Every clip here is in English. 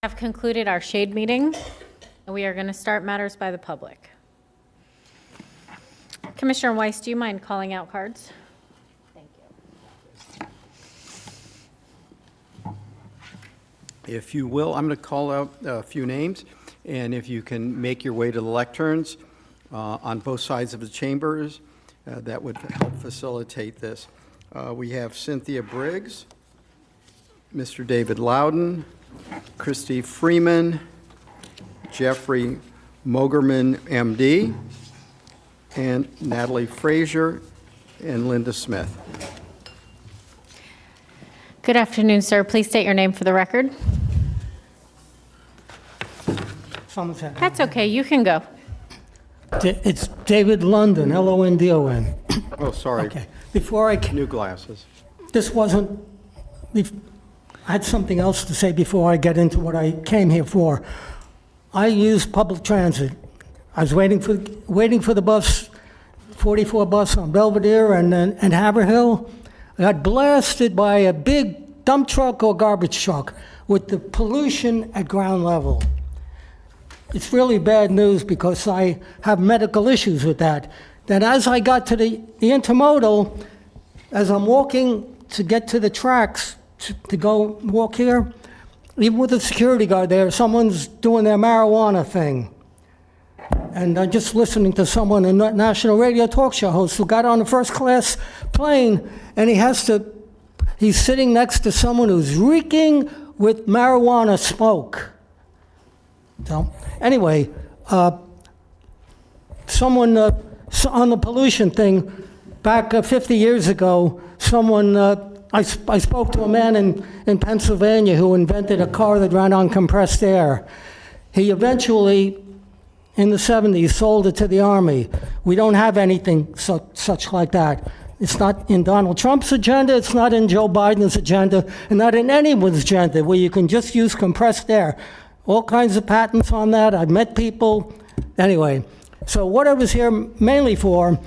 Have concluded our shade meeting, and we are going to start matters by the public. Commissioner Weiss, do you mind calling out cards? Thank you. If you will, I'm going to call out a few names, and if you can make your way to the lecterns on both sides of the chambers, that would help facilitate this. We have Cynthia Briggs, Mr. David Loudon, Christy Freeman, Jeffrey Mogerman, MD, and Natalie Frazier and Linda Smith. Good afternoon, sir. Please state your name for the record. That's okay. You can go. It's David London, London. Oh, sorry. Okay. Before I New glasses. this wasn't. I had something else to say before I get into what I came here for. I use public transit. I was waiting for the bus, 44 bus on Belvedere and Haverhill. I got blasted by a big dump truck or garbage truck with the pollution at ground level. It's really bad news because I have medical issues with that. Then as I got to the intermodal, as I'm walking to get to the tracks to go walk here, even with the security guard there, someone's doing their marijuana thing. And I'm just listening to someone, a national radio talk show host, who got on a first-class plane, and he's sitting next to someone who's reeking with marijuana smoke. So, anyway, someone on the pollution thing, back 50 years ago, I spoke to a man in Pennsylvania who invented a car that ran on compressed air. He eventually, in the 70s, sold it to the Army. We don't have anything such like that. It's not in Donald Trump's agenda, it's not in Joe Biden's agenda, and not in anyone's agenda where you can just use compressed air. All kinds of patents on that. I've met people. Anyway, so what I was here mainly for,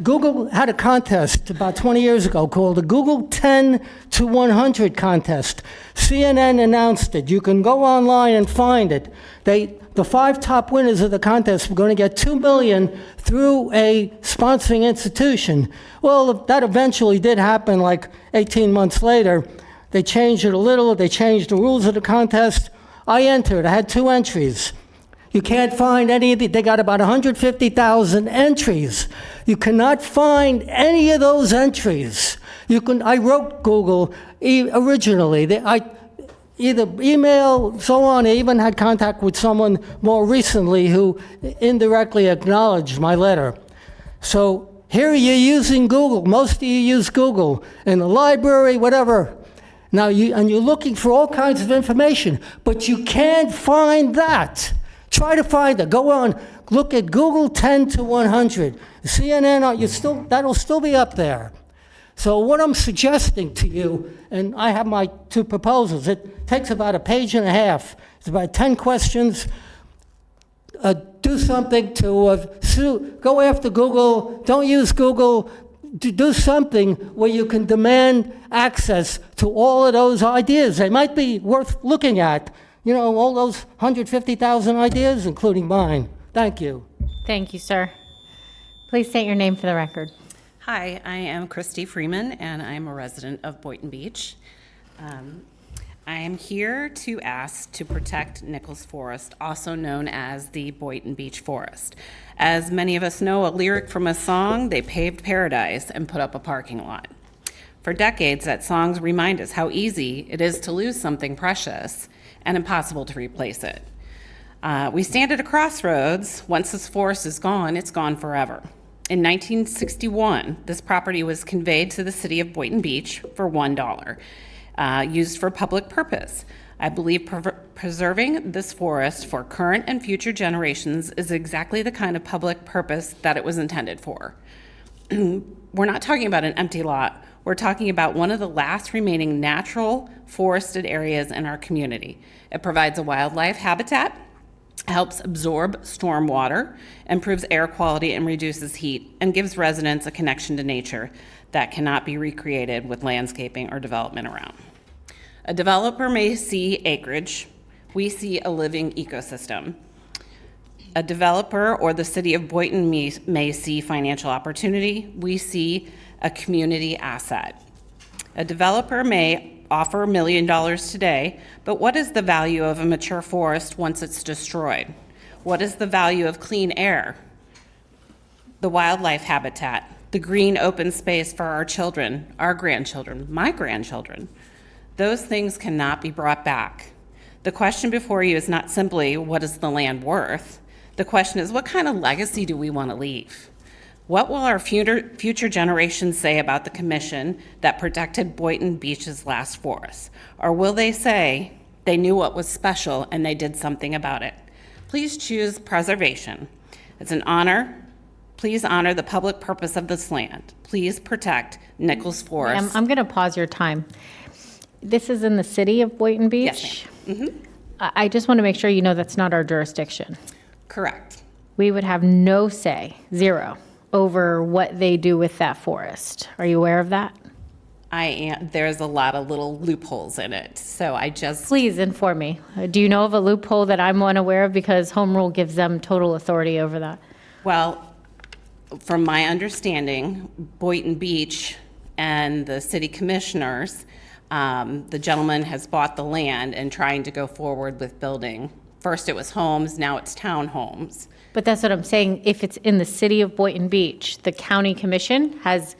Google had a contest about 20 years ago called the Google 10 to 100 contest. CNN announced it. You can go online and find it. The 5 top winners of the contest were going to get $2 million through a sponsoring institution. Well, that eventually did happen like 18 months later. They changed it a little. They changed the rules of the contest. I entered. I had 2 entries. You can't find any of they got about 150,000 entries. You cannot find any of those entries. I wrote Google originally. I either email, so on. I even had contact with someone more recently who indirectly acknowledged my letter. So here you're using Google. Most of you use Google in the library, whatever. Now you're looking for all kinds of information, but you can't find that. Try to find it. Go on, look at Google 10 to 100. CNN, that'll still be up there. So what I'm suggesting to you, and I have my 2 proposals. It takes about a page and a half. It's about 10 questions. Do something to go after Google. Don't use Google. Do something where you can demand access to all of those ideas. They might be worth looking at. You know, all those 150,000 ideas, including mine. Thank you. Thank you, sir. Please state your name for the record. Hi, I am Christy Freeman, and I'm a resident of Boynton Beach. I am here to ask to protect Nichols Forest, also known as the Boynton Beach Forest. As many of us know, a lyric from a song, they paved paradise and put up a parking lot. For decades, that song reminds us how easy it is to lose something precious and impossible to replace it. We stand at a crossroads. Once this forest is gone, it's gone forever. In 1961, this property was conveyed to the city of Boynton Beach for $1, used for public purpose. I believe preserving this forest for current and future generations is exactly the kind of public purpose that it was intended for. We're not talking about an empty lot. We're talking about one of the last remaining natural forested areas in our community. It provides a wildlife habitat, helps absorb storm water, improves air quality and reduces heat, and gives residents a connection to nature that cannot be recreated with landscaping or development around. A developer may see acreage. We see a living ecosystem. A developer or the city of Boynton may see financial opportunity. We see a community asset. A developer may offer $1 million today, but what is the value of a mature forest once it's destroyed? What is the value of clean air, the wildlife habitat, the green open space for our children, our grandchildren, my grandchildren? Those things cannot be brought back. The question before you is not simply, what is the land worth? The question is, what kind of legacy do we want to leave? What will our future generations say about the commission that protected Boynton Beach's last forest? Or will they say they knew what was special and they did something about it? Please choose preservation. It's an honor. Please honor the public purpose of this land. Please protect Nichols Forest. I'm going to pause your time. This is in the city of Boynton Beach? Yes, ma'am. I just want to make sure you know that's not our jurisdiction. Correct. We would have no say, zero, over what they do with that forest. Are you aware of that? I am. There's a lot of little loopholes in it, so I just. Please inform me. Do you know of a loophole that I'm unaware of, because home rule gives them total authority over that? Well, from my understanding, Boynton Beach and the city commissioners, the gentleman has bought the land and trying to go forward with building. First it was homes, now it's townhomes. But that's what I'm saying. If it's in the city of Boynton Beach, the county commission has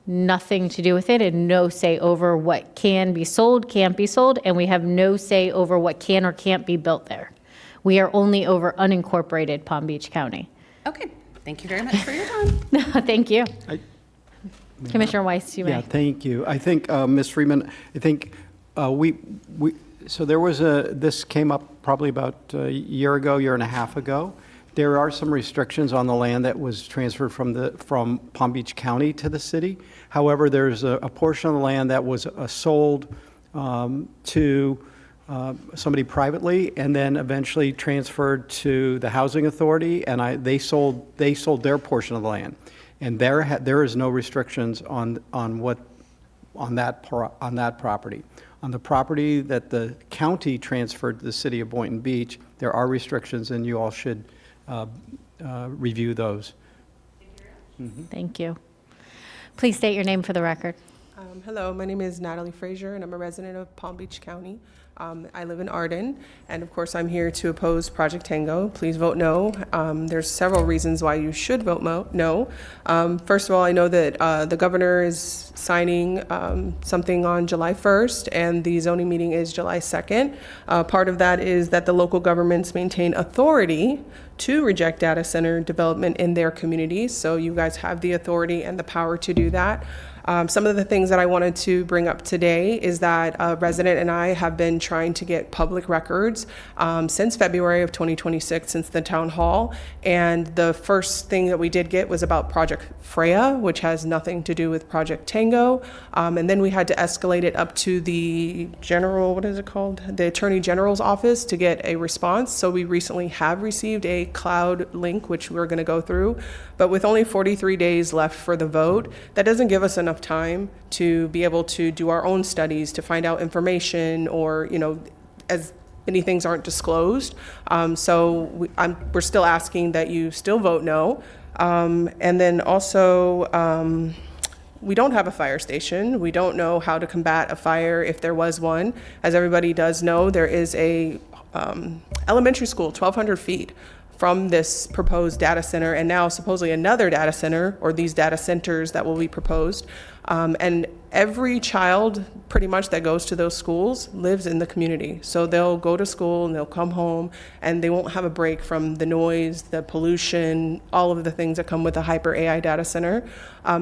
nothing to do with it and no say over what can be sold, can't be sold, and we have no say over what can or can't be built there. We are only over unincorporated Palm Beach County. Okay, thank you very much for your time. Thank you. Commissioner Weiss, you may. Yeah, thank you. I think, Ms. Freeman, I think so there was this came up probably about a year and a half ago. There are some restrictions on the land that was transferred from Palm Beach County to the city. However, there's a portion of the land that was sold to somebody privately and then eventually transferred to the housing authority, and they sold their portion of the land. And there is no restrictions on that property. On the property that the county transferred to the city of Boynton Beach, there are restrictions, and you all should review those. Thank you. Please state your name for the record. Hello, my name is Natalie Frazier, and I'm a resident of Palm Beach County. I live in Arden, and of course I'm here to oppose Project Tango. Please vote no. There's several reasons why you should vote no. First of all, I know that the governor is signing something on July 1st, and the zoning meeting is July 2nd. Part of that is that the local governments maintain authority to reject data center development in their communities, so you guys have the authority and the power to do that. Some of the things that I wanted to bring up today is that a resident and I have been trying to get public records since February of 2026, since the town hall. And the first thing that we did get was about Project Freya, which has nothing to do with Project Tango. And then we had to escalate it up to the the Attorney General's office to get a response. So we recently have received a cloud link, which we're going to go through. But with only 43 days left for the vote, that doesn't give us enough time to be able to do our own studies, to find out information, or, as many things aren't disclosed. So we're still asking that you still vote no. And then also, we don't have a fire station. We don't know how to combat a fire if there was one. As everybody does know, there is a elementary school 1,200 feet from this proposed data center, and now supposedly another data center, or these data centers that will be proposed. And every child pretty much that goes to those schools lives in the community. So they'll go to school and they'll come home and they won't have a break from the noise, the pollution, all of the things that come with a hyper AI data center.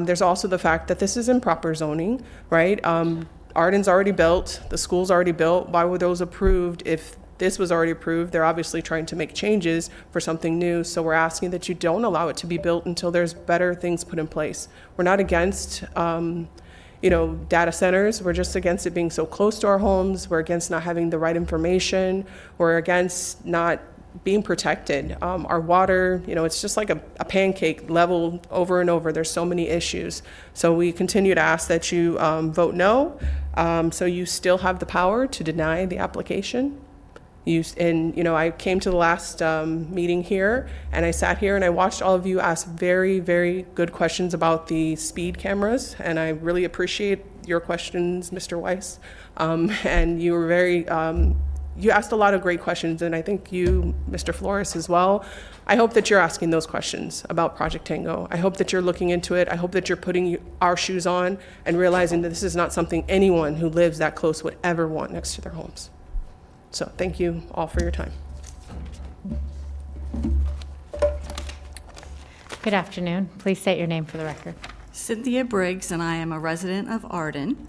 There's also the fact that this is improper zoning, right? Arden's already built, the school's already built. Why were those approved if this was already approved? They're obviously trying to make changes for something new. So we're asking that you don't allow it to be built until there's better things put in place. We're not against, data centers. We're just against it being so close to our homes. We're against not having the right information. We're against not being protected. Our water, it's just like a pancake level over and over. There's so many issues. So we continue to ask that you vote no. So you still have the power to deny the application. I came to the last meeting here, and I sat here and I watched all of you ask very, very good questions about the speed cameras, and I really appreciate your questions, Mr. Weiss. And you were you asked a lot of great questions, and I think you, Mr. Flores, as well. I hope that you're asking those questions about Project Tango. I hope that you're looking into it. I hope that you're putting our shoes on and realizing that this is not something anyone who lives that close would ever want next to their homes. So thank you all for your time. Good afternoon. Please state your name for the record. Cynthia Briggs, and I am a resident of Arden.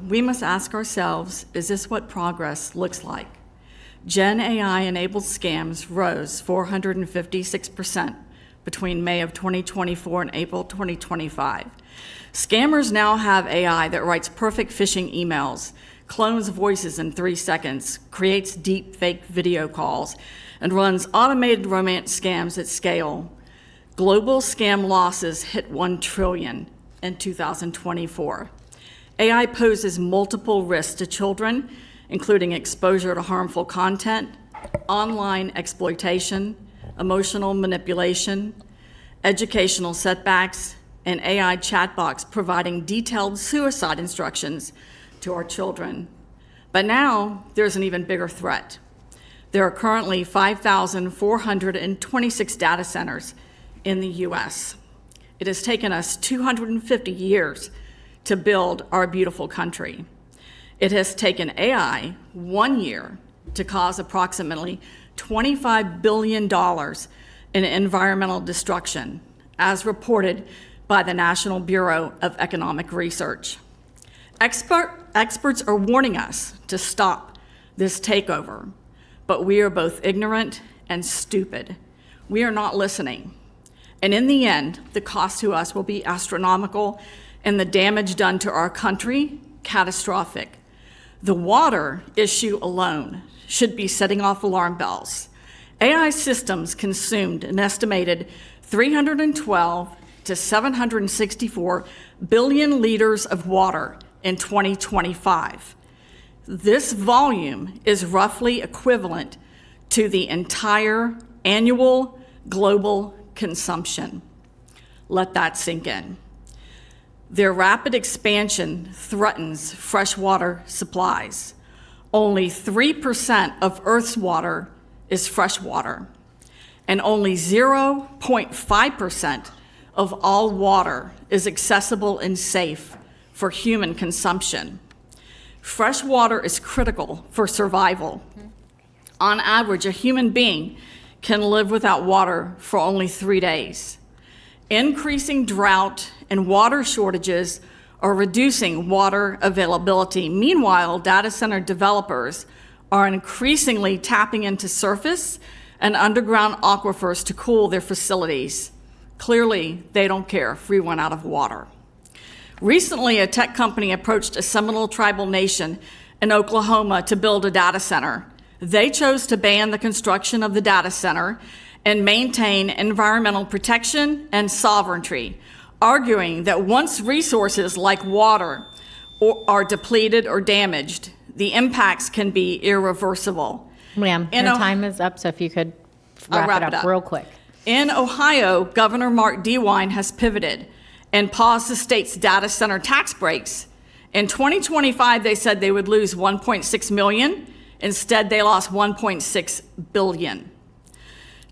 We must ask ourselves, is this what progress looks like? Gen AI-enabled scams rose 456% between May of 2024 and April 2025. Scammers now have AI that writes perfect phishing emails, clones voices in 3 seconds, creates deep fake video calls, and runs automated romance scams at scale. Global scam losses hit $1 trillion in 2024. AI poses multiple risks to children, including exposure to harmful content, online exploitation, emotional manipulation, educational setbacks, and AI chatbots providing detailed suicide instructions to our children. But now there's an even bigger threat. There are currently 5,426 data centers in the US. It has taken us 250 years to build our beautiful country. It has taken AI 1 year to cause approximately $25 billion in environmental destruction, as reported by the National Bureau of Economic Research. Experts are warning us to stop this takeover, but we are both ignorant and stupid. We are not listening. And in the end, the cost to us will be astronomical and the damage done to our country, catastrophic. The water issue alone should be setting off alarm bells. AI systems consumed an estimated 312 to 764 billion liters of water in 2025. This volume is roughly equivalent to the entire annual global consumption. Let that sink in. Their rapid expansion threatens freshwater supplies. Only 3% of Earth's water is freshwater, and only 0.5% of all water is accessible and safe for human consumption. Fresh water is critical for survival. On average, a human being can live without water for only 3 days. Increasing drought and water shortages are reducing water availability. Meanwhile, data center developers are increasingly tapping into surface and underground aquifers to cool their facilities. Clearly, they don't care if we run out of water. Recently, a tech company approached a Seminole tribal nation in Oklahoma to build a data center. They chose to ban the construction of the data center and maintain environmental protection and sovereignty, arguing that once resources like water are depleted or damaged, the impacts can be irreversible. Ma'am, your time is up, so if you could wrap it up real quick. In Ohio, Governor Mark DeWine has pivoted and paused the state's data center tax breaks. In 2025, they said they would lose 1.6 million. Instead, they lost 1.6 billion.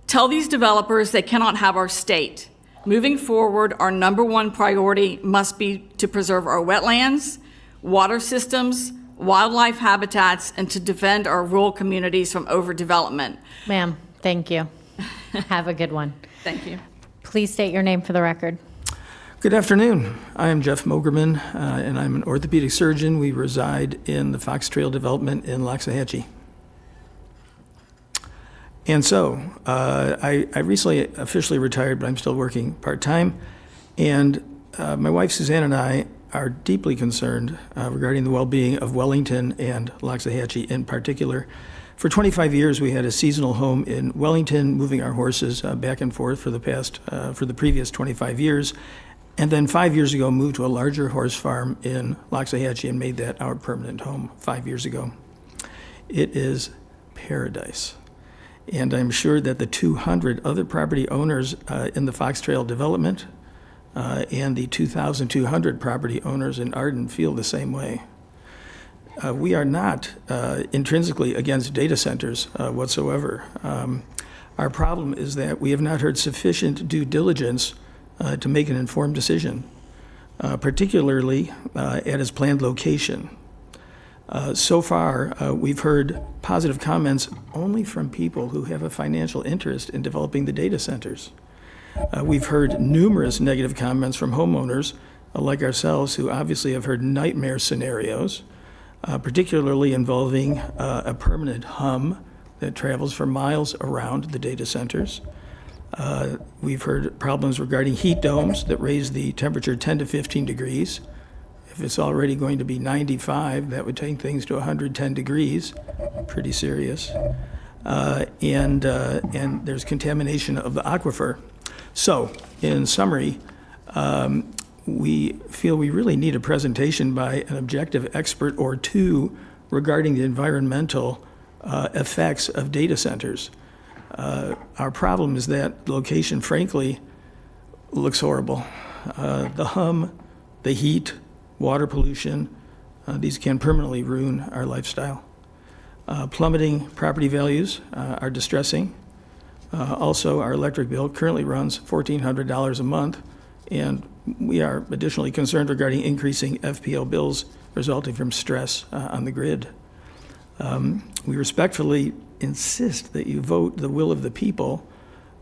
Tell these developers they cannot have our state. Moving forward, our #1 priority must be to preserve our wetlands, water systems, wildlife habitats, and to defend our rural communities from overdevelopment. Ma'am, thank you. Have a good one. Thank you. Please state your name for the record. Good afternoon. I am Jeff Mogerman, and I'm an orthopedic surgeon. We reside in the Fox Trail development in Loxahatchee. And so, I recently officially retired, but I'm still working part-time. And my wife Suzanne and I are deeply concerned regarding the well-being of Wellington and Loxahatchee in particular For 25 years, we had a seasonal home in Wellington, moving our horses back and forth for the previous 25 years. And then 5 years ago, moved to a larger horse farm in Loxahatchee and made that our permanent home 5 years ago. It is paradise. And I'm sure that the 200 other property owners in the Fox Trail development and the 2,200 property owners in Arden feel the same way. We are not intrinsically against data centers whatsoever. Our problem is that we have not heard sufficient due diligence to make an informed decision, particularly at its planned location. So far, we've heard positive comments only from people who have a financial interest in developing the data centers. We've heard numerous negative comments from homeowners like ourselves who obviously have heard nightmare scenarios, particularly involving a permanent hum that travels for miles around the data centers. We've heard problems regarding heat domes that raise the temperature 10 to 15 degrees. If it's already going to be 95, that would take things to 110 degrees, pretty serious. And there's contamination of the aquifer. So, in summary, we feel we really need a presentation by an objective expert or two regarding the environmental effects of data centers. Our problem is that the location, frankly, looks horrible. The hum, the heat, water pollution, these can permanently ruin our lifestyle. Plummeting property values are distressing. Also, our electric bill currently runs $1,400 a month, and we are additionally concerned regarding increasing FPL bills resulting from stress on the grid. We respectfully insist that you vote the will of the people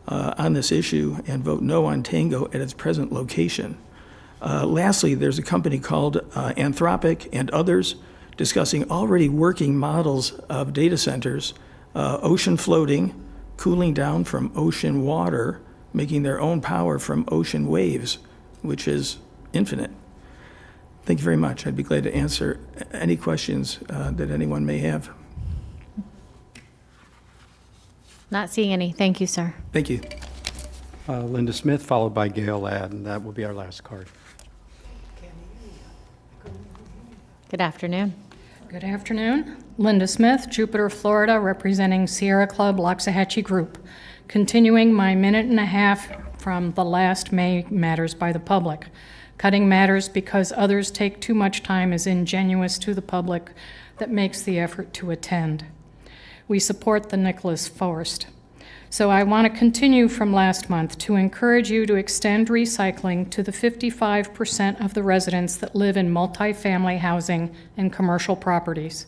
on this issue and vote no on Tango at its present location. Lastly, there's a company called Anthropic and others discussing already working models of data centers, ocean floating, cooling down from ocean water, making their own power from ocean waves, which is infinite. Thank you very much. I'd be glad to answer any questions that anyone may have. Not seeing any. Thank you, sir. Thank you. Linda Smith, followed by Gail Ladd, and that will be our last card. Good afternoon. Good afternoon. Linda Smith, Jupiter, Florida, representing Sierra Club Loxahatchee Group. Continuing my minute and a half from the last May matters by the public. Cutting matters because others take too much time is ingenuous to the public that makes the effort to attend. We support the Nicholas Forest. So I want to continue from last month to encourage you to extend recycling to the 55% of the residents that live in multifamily housing and commercial properties.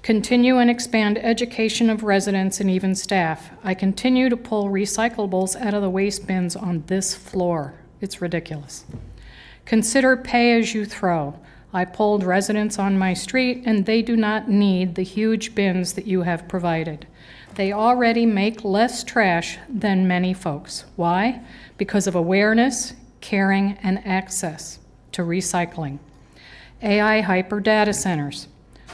Continue and expand education of residents and even staff. I continue to pull recyclables out of the waste bins on this floor. It's ridiculous. Consider pay as you throw. I polled residents on my street, and they do not need the huge bins that you have provided. They already make less trash than many folks. Why? Because of awareness, caring, and access to recycling. AI hyper data centers.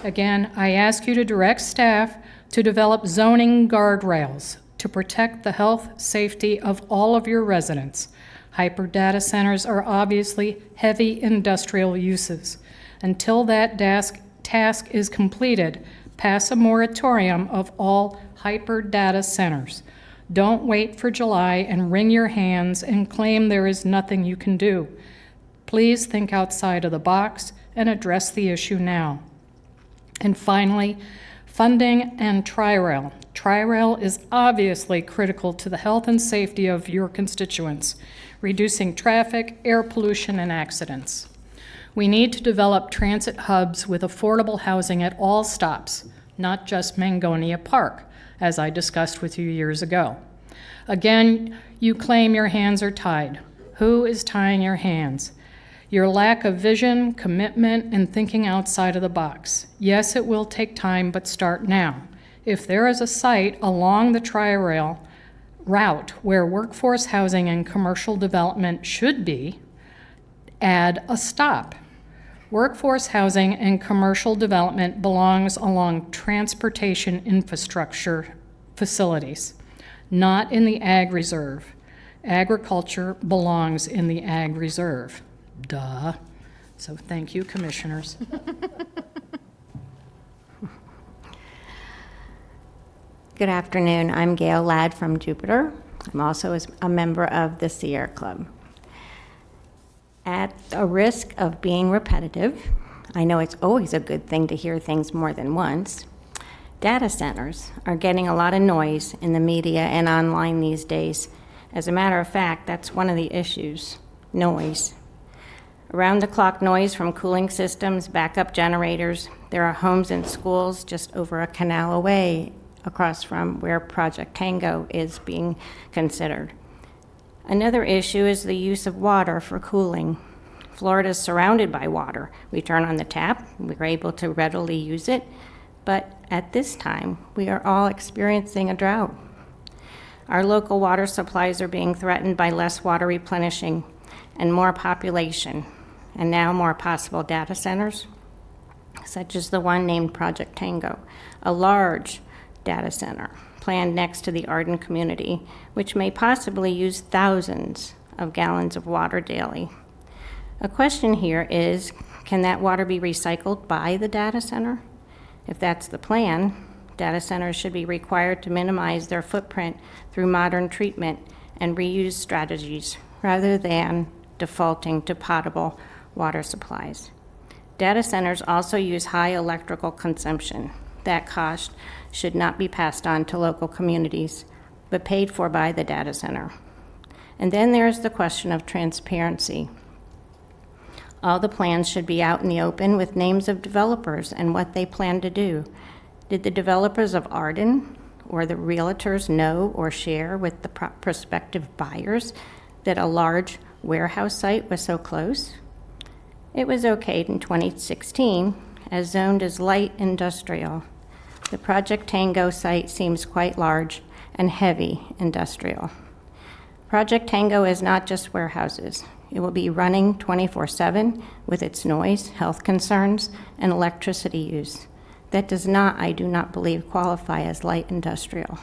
Again, I ask you to direct staff to develop zoning guardrails to protect the health, safety of all of your residents. Hyper data centers are obviously heavy industrial uses. Until that task is completed, pass a moratorium of all hyper data centers. Don't wait for July and wring your hands and claim there is nothing you can do. Please think outside of the box and address the issue now. And finally, funding and Tri-Rail. Tri-Rail is obviously critical to the health and safety of your constituents, reducing traffic, air pollution, and accidents. We need to develop transit hubs with affordable housing at all stops, not just Mangonia Park, as I discussed with you years ago. Again, you claim your hands are tied. Who is tying your hands? Your lack of vision, commitment, and thinking outside of the box. Yes, it will take time, but start now. If there is a site along the Tri-Rail route where workforce housing and commercial development should be, add a stop. Workforce housing and commercial development belongs along transportation infrastructure facilities, not in the ag reserve. Agriculture belongs in the ag reserve. Duh. So thank you, commissioners. Good afternoon. I'm Gail Ladd from Jupiter. I'm also a member of the Sierra Club. At a risk of being repetitive, I know it's always a good thing to hear things more than once. Data centers are getting a lot of noise in the media and online these days. As a matter of fact, that's one of the issues, noise. Around-the-clock noise from cooling systems, backup generators. There are homes and schools just over a canal away across from where Project Tango is being considered. Another issue is the use of water for cooling. Florida is surrounded by water. We turn on the tap, we're able to readily use it, but at this time, we are all experiencing a drought. Our local water supplies are being threatened by less water replenishing and more population, and now more possible data centers, such as the one named Project Tango, a large data center planned next to the Arden community, which may possibly use thousands of gallons of water daily. A question here is, can that water be recycled by the data center? If that's the plan, data centers should be required to minimize their footprint through modern treatment and reuse strategies rather than defaulting to potable water supplies. Data centers also use high electrical consumption. That cost should not be passed on to local communities, but paid for by the data center. And then there's the question of transparency. All the plans should be out in the open with names of developers and what they plan to do. Did the developers of Arden or the realtors know or share with the prospective buyers that a large warehouse site was so close? It was okayed in 2016 as zoned as light industrial. The Project Tango site seems quite large and heavy industrial. Project Tango is not just warehouses. It will be running 24/7 with its noise, health concerns, and electricity use. That does not, I do not believe, qualify as light industrial.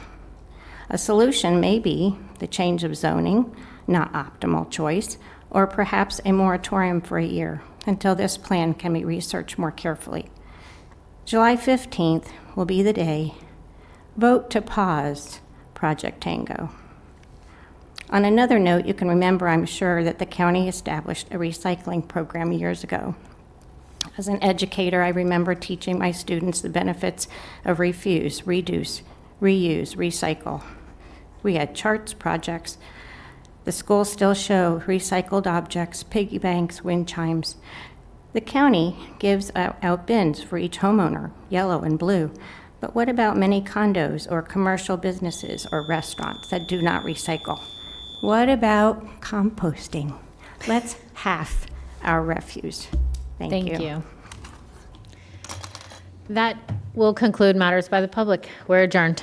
A solution may be the change of zoning, not optimal choice, or perhaps a moratorium for a year until this plan can be researched more carefully. July 15th will be the day. Vote to pause Project Tango. On another note, you can remember, I'm sure, that the county established a recycling program years ago. As an educator, I remember teaching my students the benefits of refuse, reduce, reuse, recycle. We had charts, projects. The schools still show recycled objects, piggy banks, wind chimes. The county gives out bins for each homeowner, yellow and blue. But what about many condos or commercial businesses or restaurants that do not recycle? What about composting? Let's half our refuse. Thank you. That will conclude matters by the public. We're adjourned.